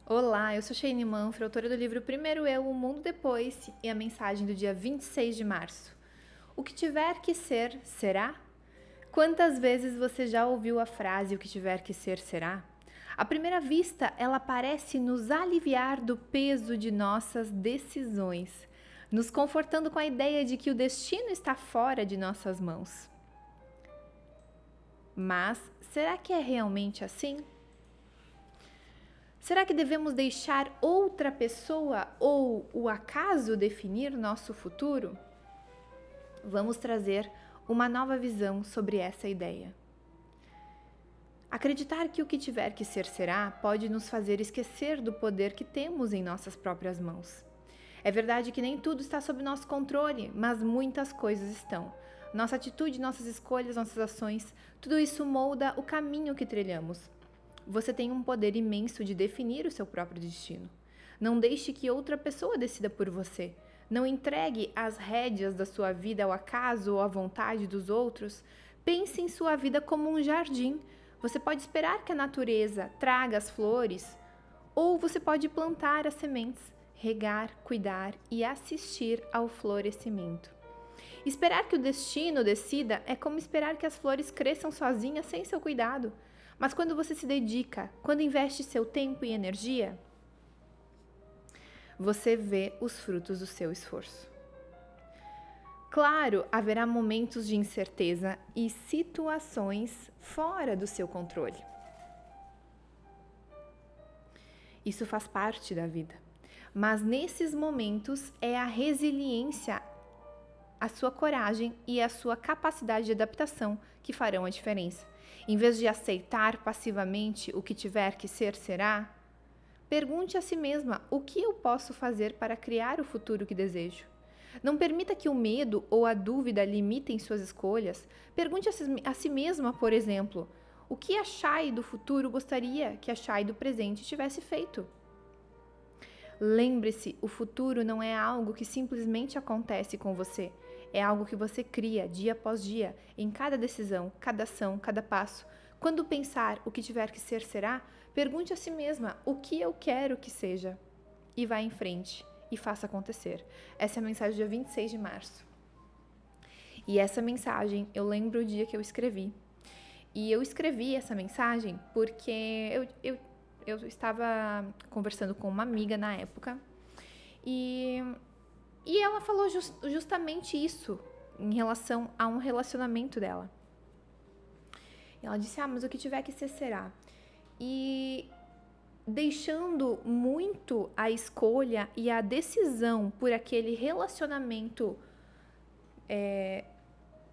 Olá, eu sou Sheine Manfra, autora do livro Primeiro Eu, O Mundo Depois e a mensagem do dia 26 de março. O que tiver que ser, será? Quantas vezes você já ouviu a frase o que tiver que ser, será? À primeira vista, ela parece nos aliviar do peso de nossas decisões, nos confortando com a ideia de que o destino está fora de nossas mãos. Mas será que é realmente assim? Será que devemos deixar outra pessoa ou o acaso definir nosso futuro? Vamos trazer uma nova visão sobre essa ideia. Acreditar que o que tiver que ser será pode nos fazer esquecer do poder que temos em nossas próprias mãos. É verdade que nem tudo está sob nosso controle, mas muitas coisas estão. Nossa atitude, nossas escolhas, nossas ações, tudo isso molda o caminho que trilhamos. Você tem um poder imenso de definir o seu próprio destino. Não deixe que outra pessoa decida por você. Não entregue as rédeas da sua vida ao acaso ou à vontade dos outros. Pense em sua vida como um jardim. Você pode esperar que a natureza traga as flores, ou você pode plantar as sementes, regar, cuidar e assistir ao florescimento. Esperar que o destino decida é como esperar que as flores cresçam sozinhas sem seu cuidado. Mas quando você se dedica, quando investe seu tempo e energia, você vê os frutos do seu esforço. Claro, haverá momentos de incerteza e situações fora do seu controle. Isso faz parte da vida. Mas nesses momentos é a resiliência, a sua coragem e a sua capacidade de adaptação que farão a diferença. Em vez de aceitar passivamente o que tiver que ser, será, pergunte a si mesma o que eu posso fazer para criar o futuro que desejo. Não permita que o medo ou a dúvida limitem suas escolhas. Pergunte a si mesma, por exemplo, o que a Chay do futuro gostaria que a Chay do presente tivesse feito. Lembre-se, o futuro não é algo que simplesmente acontece com você. É algo que você cria dia após dia, em cada decisão, cada ação, cada passo. Quando pensar o que tiver que ser será, pergunte a si mesma o que eu quero que seja. E vá em frente e faça acontecer. Essa é a mensagem do dia 26 de março. E essa mensagem, eu lembro o dia que eu escrevi. E eu escrevi essa mensagem porque eu estava conversando com uma amiga na época e ela falou justamente isso em relação a um relacionamento dela. Ela disse, mas o que tiver que ser, será. E deixando muito a escolha e a decisão por aquele relacionamento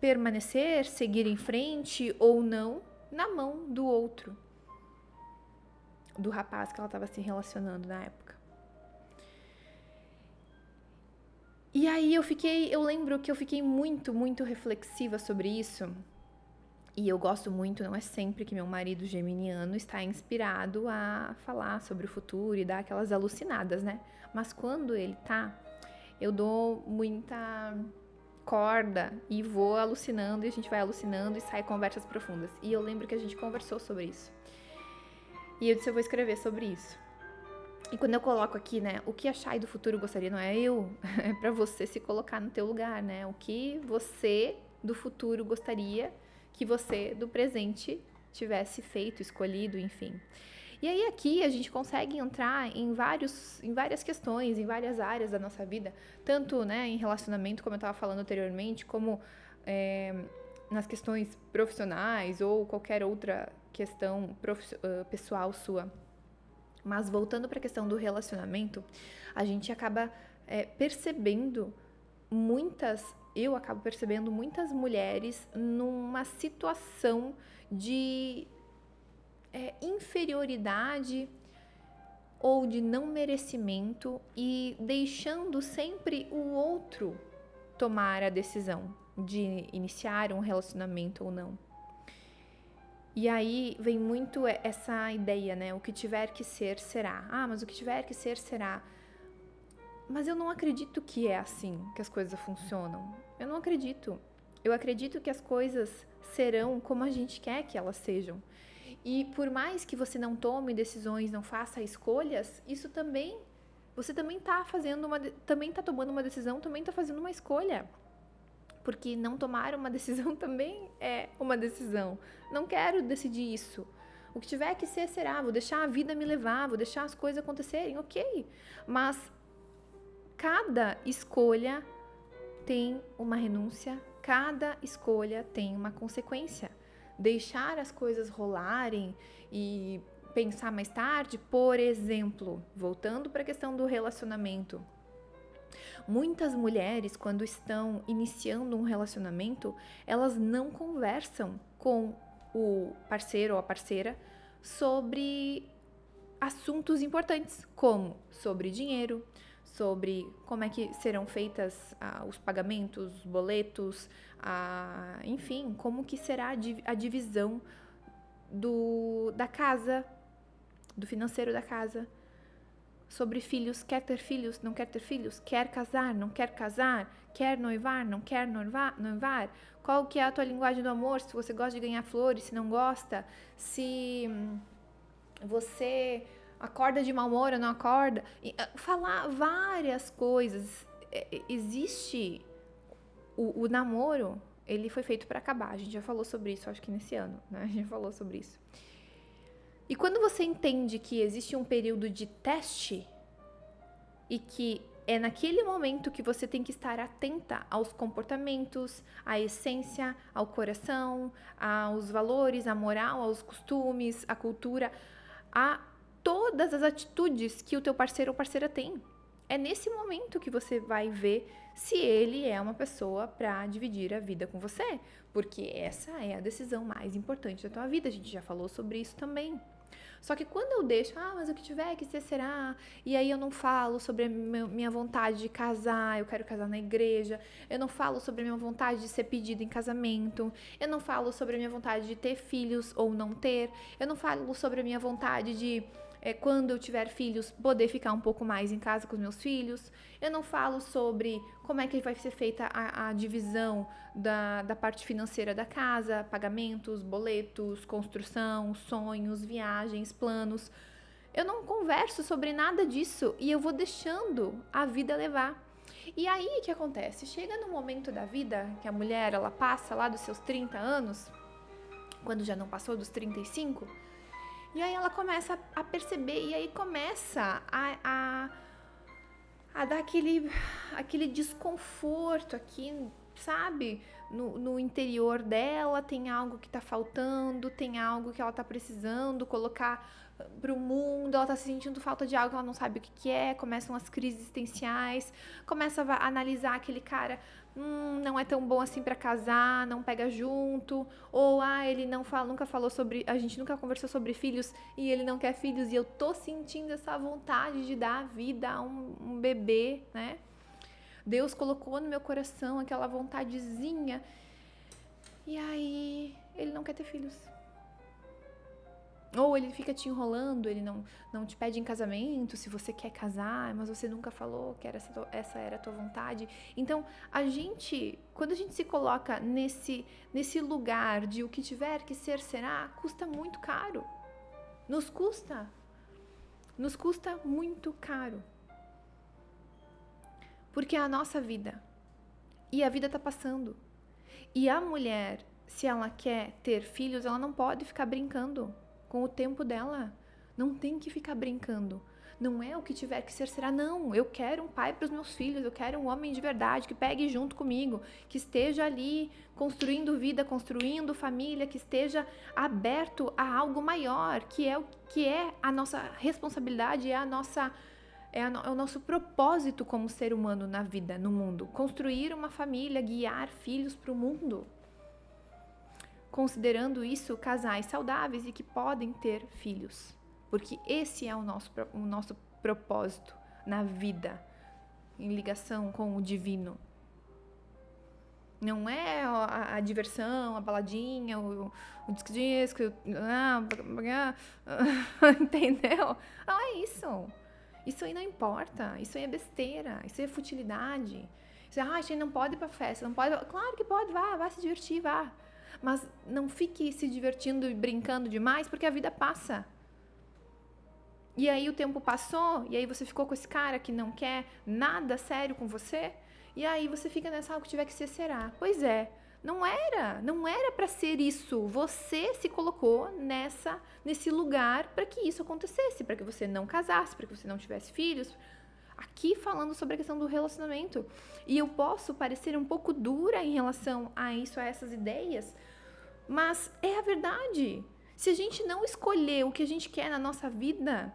permanecer, seguir em frente ou não, na mão do outro, do rapaz que ela estava se relacionando na época. E aí eu lembro que eu fiquei muito reflexiva sobre isso. E eu gosto muito, não é sempre que meu marido geminiano está inspirado a falar sobre o futuro e dar aquelas alucinadas, né? Mas quando ele tá, eu dou muita corda e vou alucinando, e a gente vai alucinando e sai conversas profundas. E eu lembro que a gente conversou sobre isso. E eu disse, eu vou escrever sobre isso. E quando eu coloco aqui, né, o que a Chay do futuro gostaria, não é eu, é pra você se colocar no teu lugar, né? O que você do futuro gostaria que você do presente tivesse feito, escolhido, enfim. E aí aqui a gente consegue entrar em várias questões, em várias áreas da nossa vida, tanto, né, em relacionamento, como eu estava falando anteriormente, como nas questões profissionais ou qualquer outra questão pessoal sua. Mas voltando para a questão do relacionamento, a gente acaba percebendo eu acabo percebendo muitas mulheres numa situação de inferioridade ou de não merecimento e deixando sempre o outro tomar a decisão de iniciar um relacionamento ou não. E aí vem muito essa ideia, né? O que tiver que ser, será. Mas o que tiver que ser, será. Mas eu não acredito que é assim que as coisas funcionam. Eu não acredito. Eu acredito que as coisas serão como a gente quer que elas sejam. E por mais que você não tome decisões, não faça escolhas, isso também, você também tá fazendo também tá tomando uma decisão, também tá fazendo uma escolha. Porque não tomar uma decisão também é uma decisão. Não quero decidir isso. O que tiver que ser, será. Vou deixar a vida me levar, vou deixar as coisas acontecerem, ok. Mas cada escolha tem uma renúncia, cada escolha tem uma consequência. Deixar as coisas rolarem e pensar mais tarde, por exemplo, voltando para a questão do relacionamento. Muitas mulheres, quando estão iniciando um relacionamento, elas não conversam com o parceiro ou a parceira sobre assuntos importantes, como sobre dinheiro, sobre como é que serão feitas os pagamentos, os boletos, enfim, como que será a divisão da casa, do financeiro da casa. Sobre filhos, quer ter filhos, não quer ter filhos, quer casar, não quer casar, quer noivar, não quer noivar, qual que é a tua linguagem do amor, se você gosta de ganhar flores, se não gosta, se você acorda de mau humor ou não acorda, falar várias coisas. Existe o namoro, ele foi feito para acabar, a gente já falou sobre isso, acho que nesse ano, né? A gente já falou sobre isso. E quando você entende que existe um período de teste e que é naquele momento que você tem que estar atenta aos comportamentos, à essência, ao coração, aos valores, à moral, aos costumes, à cultura, a todas as atitudes que o teu parceiro ou parceira tem. É nesse momento que você vai ver se ele é uma pessoa para dividir a vida com você, porque essa é a decisão mais importante da tua vida. A gente já falou sobre isso também. Só que quando eu deixo, mas o que tiver que ser, será, e aí eu não falo sobre a minha vontade de casar, eu quero casar na igreja, eu não falo sobre a minha vontade de ser pedida em casamento, eu não falo sobre a minha vontade de ter filhos ou não ter, eu não falo sobre a minha vontade de, quando eu tiver filhos, poder ficar um pouco mais em casa com os meus filhos, eu não falo sobre como é que vai ser feita a divisão da parte financeira da casa, pagamentos, boletos, construção, sonhos, viagens, planos. Eu não converso sobre nada disso e eu vou deixando a vida levar. E aí o que acontece? Chega no momento da vida que a mulher ela passa lá dos seus 30 anos, quando já não passou dos 35, e aí ela começa a perceber, e aí começa a dar aquele desconforto aqui, sabe? No interior dela tem algo que tá faltando, tem algo que ela tá precisando colocar pro mundo, ela tá se sentindo falta de algo que ela não sabe o que é, começam as crises existenciais, começa a analisar aquele cara, não é tão bom assim pra casar, não pega junto, ou ele nunca falou sobre, a gente nunca conversou sobre filhos e ele não quer filhos e eu tô sentindo essa vontade de dar vida a um bebê, né? Deus colocou no meu coração aquela vontadezinha e aí ele não quer ter filhos. Ou ele fica te enrolando, ele não te pede em casamento se você quer casar, mas você nunca falou que essa era a tua vontade. Então, quando a gente se coloca nesse lugar de o que tiver que ser será, custa muito caro. Nos custa muito caro. Porque é a nossa vida. E a vida tá passando. E a mulher, se ela quer ter filhos, ela não pode ficar brincando com o tempo dela. Não tem que ficar brincando. Não é o que tiver que ser, será. Não, eu quero um pai para os meus filhos, eu quero um homem de verdade que pegue junto comigo, que esteja ali construindo vida, construindo família, que esteja aberto a algo maior, que é a nossa responsabilidade, é o nosso propósito como ser humano na vida, no mundo. Construir uma família, guiar filhos para o mundo. Considerando isso casais saudáveis e que podem ter filhos. Porque esse é o nosso propósito na vida, em ligação com o divino. Não é a diversão, a baladinha, o disco, entendeu? Não é isso. Isso aí não importa, isso aí é besteira, isso aí é futilidade. Você, a gente não pode ir pra festa, não pode. Claro que pode, vá se divertir, vá. Mas não fique se divertindo e brincando demais, porque a vida passa. E aí o tempo passou, e aí você ficou com esse cara que não quer nada sério com você, e aí você fica nessa, o que tiver que ser, será. Pois é, não era para ser isso. Você se colocou nesse lugar para que isso acontecesse, para que você não casasse, para que você não tivesse filhos. Aqui falando sobre a questão do relacionamento. E eu posso parecer um pouco dura em relação a isso, a essas ideias, mas é a verdade. Se a gente não escolher o que a gente quer na nossa vida,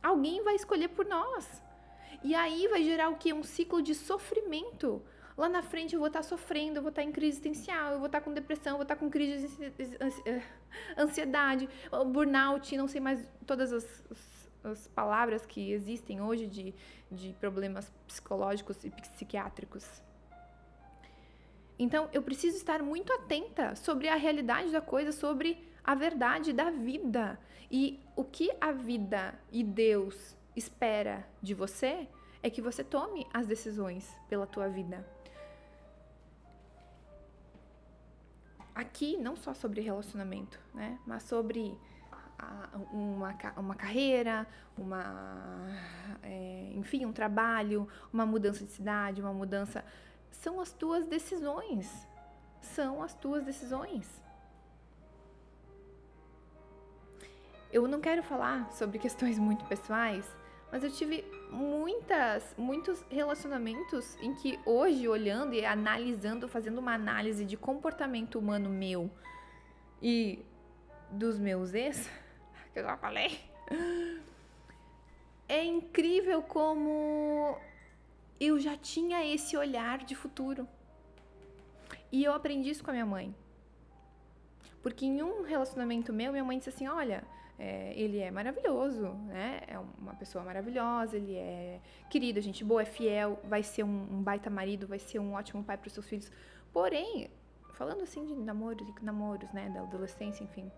alguém vai escolher por nós. E aí vai gerar o quê? Um ciclo de sofrimento. Lá na frente eu vou estar sofrendo, eu vou estar em crise existencial, eu vou estar com depressão, eu vou estar com crise de ansiedade, burnout, não sei mais todas as palavras que existem hoje de problemas psicológicos e psiquiátricos. Então, eu preciso estar muito atenta sobre a realidade da coisa, sobre a verdade da vida. E o que a vida e Deus espera de você é que você tome as decisões pela tua vida. Aqui, não só sobre relacionamento, né? Mas sobre uma carreira, enfim, um trabalho, uma mudança de cidade, uma mudança... São as tuas decisões. São as tuas decisões. Eu não quero falar sobre questões muito pessoais, mas eu tive muitos relacionamentos em que hoje, olhando e analisando, fazendo uma análise de comportamento humano meu e dos meus ex, que eu já falei, é incrível como eu já tinha esse olhar de futuro. E eu aprendi isso com a minha mãe. Porque em um relacionamento meu, minha mãe disse assim, olha, ele é maravilhoso, né? É uma pessoa maravilhosa, ele é querido, gente boa, é fiel, vai ser um baita marido, vai ser um ótimo pai para os seus filhos. Porém, falando assim de namoros, né? Da adolescência, enfim.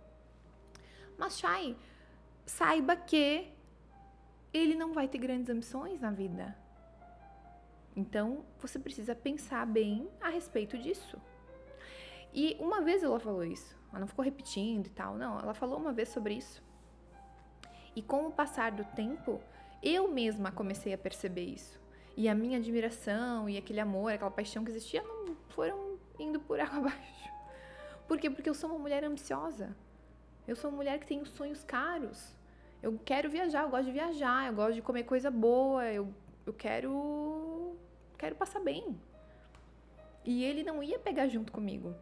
Mas, Chay, saiba que ele não vai ter grandes ambições na vida. Então, você precisa pensar bem a respeito disso. E uma vez ela falou isso. Ela não ficou repetindo e tal, não. Ela falou uma vez sobre isso. E com o passar do tempo, eu mesma comecei a perceber isso. E a minha admiração e aquele amor, aquela paixão que existia, não foram indo por água abaixo. Por quê? Porque eu sou uma mulher ambiciosa. Eu sou uma mulher que tem sonhos caros. Eu quero viajar, eu gosto de viajar, eu gosto de comer coisa boa, eu quero passar bem. E ele não ia pegar junto comigo.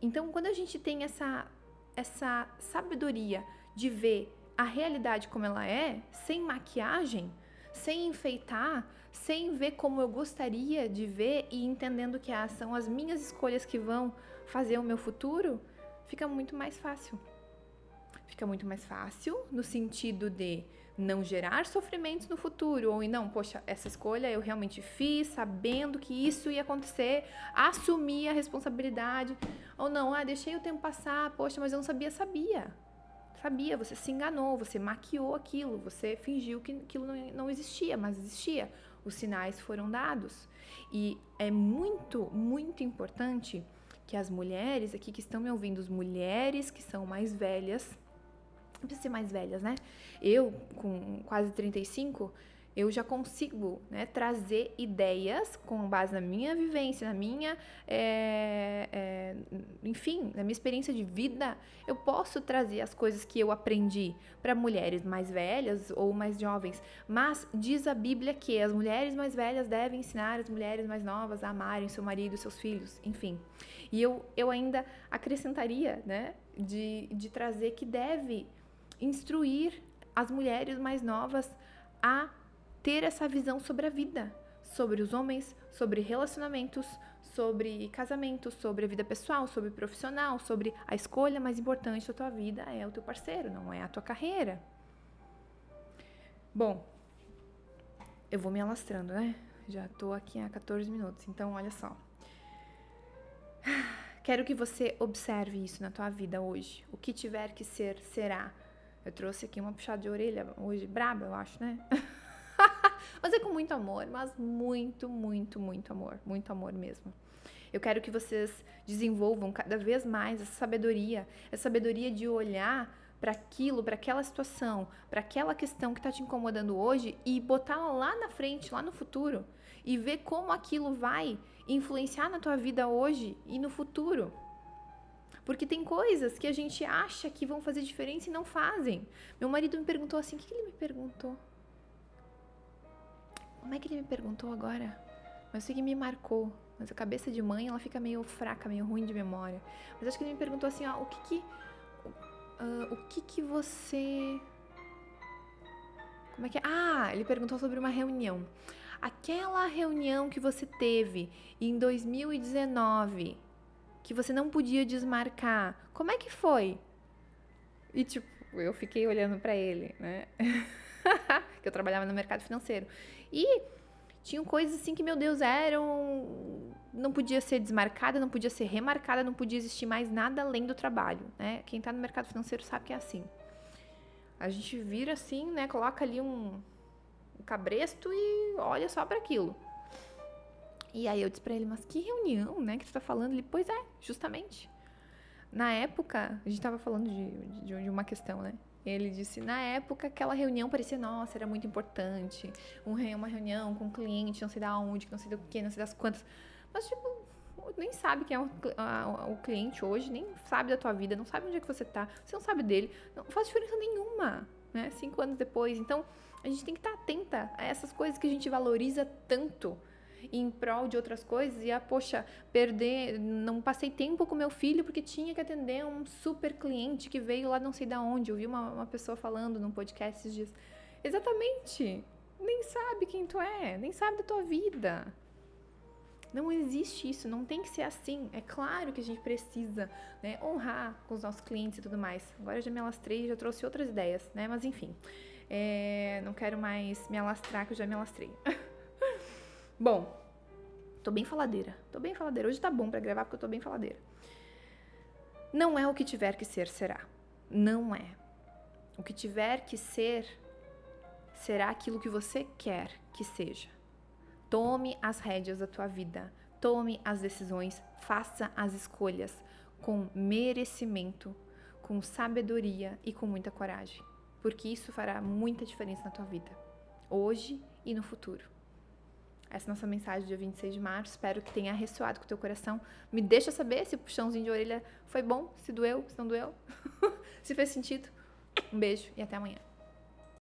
Então, quando a gente tem essa sabedoria de ver a realidade como ela é, sem maquiagem, sem enfeitar, sem ver como eu gostaria de ver e entendendo que são as minhas escolhas que vão fazer o meu futuro, fica muito mais fácil. Fica muito mais fácil no sentido de não gerar sofrimentos no futuro, ou não, poxa, essa escolha eu realmente fiz, sabendo que isso ia acontecer, assumir a responsabilidade, ou não, deixei o tempo passar, poxa, mas eu não sabia, sabia, você se enganou, você maquiou aquilo, você fingiu que aquilo não existia, mas existia, os sinais foram dados, e é muito, muito importante que as mulheres aqui que estão me ouvindo, as mulheres que são mais velhas, não precisa ser mais velhas, né? Eu, com quase 35, eu já consigo, né, trazer ideias com base na minha vivência, na minha, enfim, na minha experiência de vida. Eu posso trazer as coisas que eu aprendi para mulheres mais velhas ou mais jovens. Mas diz a Bíblia que as mulheres mais velhas devem ensinar as mulheres mais novas a amarem seu marido e seus filhos, enfim. E eu ainda acrescentaria, né, de trazer que deve instruir as mulheres mais novas a ter essa visão sobre a vida, sobre os homens, sobre relacionamentos, sobre casamento, sobre a vida pessoal, sobre profissional, sobre a escolha mais importante da tua vida é o teu parceiro, não é a tua carreira. Bom, eu vou me alastrando, né? Já tô aqui há 14 minutos, então olha só. Quero que você observe isso na tua vida hoje. O que tiver que ser, será. Eu trouxe aqui uma puxada de orelha hoje, braba, eu acho, né? Mas é com muito amor, mas muito, muito, muito amor mesmo. Eu quero que vocês desenvolvam cada vez mais essa sabedoria de olhar para aquilo, para aquela situação, para aquela questão que está te incomodando hoje e botar lá na frente, lá no futuro, e ver como aquilo vai influenciar na tua vida hoje e no futuro. Porque tem coisas que a gente acha que vão fazer diferença e não fazem. Meu marido me perguntou assim, o que ele me perguntou? Como é que ele me perguntou agora? Mas eu sei que me marcou. Mas a cabeça de mãe, ela fica meio fraca, meio ruim de memória. Mas acho que ele me perguntou assim, ó, o que você... Como é que é? Ah, ele perguntou sobre uma reunião. Aquela reunião que você teve em 2019, que você não podia desmarcar, como é que foi? E tipo, eu fiquei olhando pra ele, né? Que eu trabalhava no mercado financeiro. E tinham coisas assim que, meu Deus, não podia ser desmarcada, não podia ser remarcada, não podia existir mais nada além do trabalho, né? Quem tá no mercado financeiro sabe que é assim. A gente vira assim, né? Coloca ali um cabresto e olha só para aquilo. E aí eu disse pra ele, mas que reunião, né, que tu tá falando? Ele, pois é, justamente. Na época, a gente tava falando de uma questão, né? Ele disse, na época, aquela reunião parecia, nossa, era muito importante. Uma reunião com um cliente, não sei da onde, não sei do que, não sei das quantas. Mas, tipo, nem sabe quem é o cliente hoje, nem sabe da tua vida, não sabe onde é que você tá, você não sabe dele. Não faz diferença nenhuma, né? 5 anos depois. Então, a gente tem que estar atenta a essas coisas que a gente valoriza tanto em prol de outras coisas. E, poxa, não passei tempo com meu filho porque tinha que atender um super cliente que veio lá não sei da onde. Eu vi uma pessoa falando num podcast esses dias. Exatamente. Nem sabe quem tu é, nem sabe da tua vida. Não existe isso, não tem que ser assim. É claro que a gente precisa, né, honrar com os nossos clientes e tudo mais. Agora eu já me alastrei, já trouxe outras ideias, né? Mas enfim, não quero mais me alastrar, que eu já me alastrei. Bom, tô bem faladeira. Hoje tá bom pra gravar porque eu tô bem faladeira. Não é o que tiver que ser, será. Não é. O que tiver que ser, será aquilo que você quer que seja. Tome as rédeas da tua vida, tome as decisões, faça as escolhas com merecimento, com sabedoria e com muita coragem, porque isso fará muita diferença na tua vida, hoje e no futuro. Essa é a nossa mensagem do dia 26 de março, espero que tenha ressoado com o teu coração. Me deixa saber se o puxãozinho de orelha foi bom, se doeu, se não doeu, se fez sentido. Um beijo e até amanhã.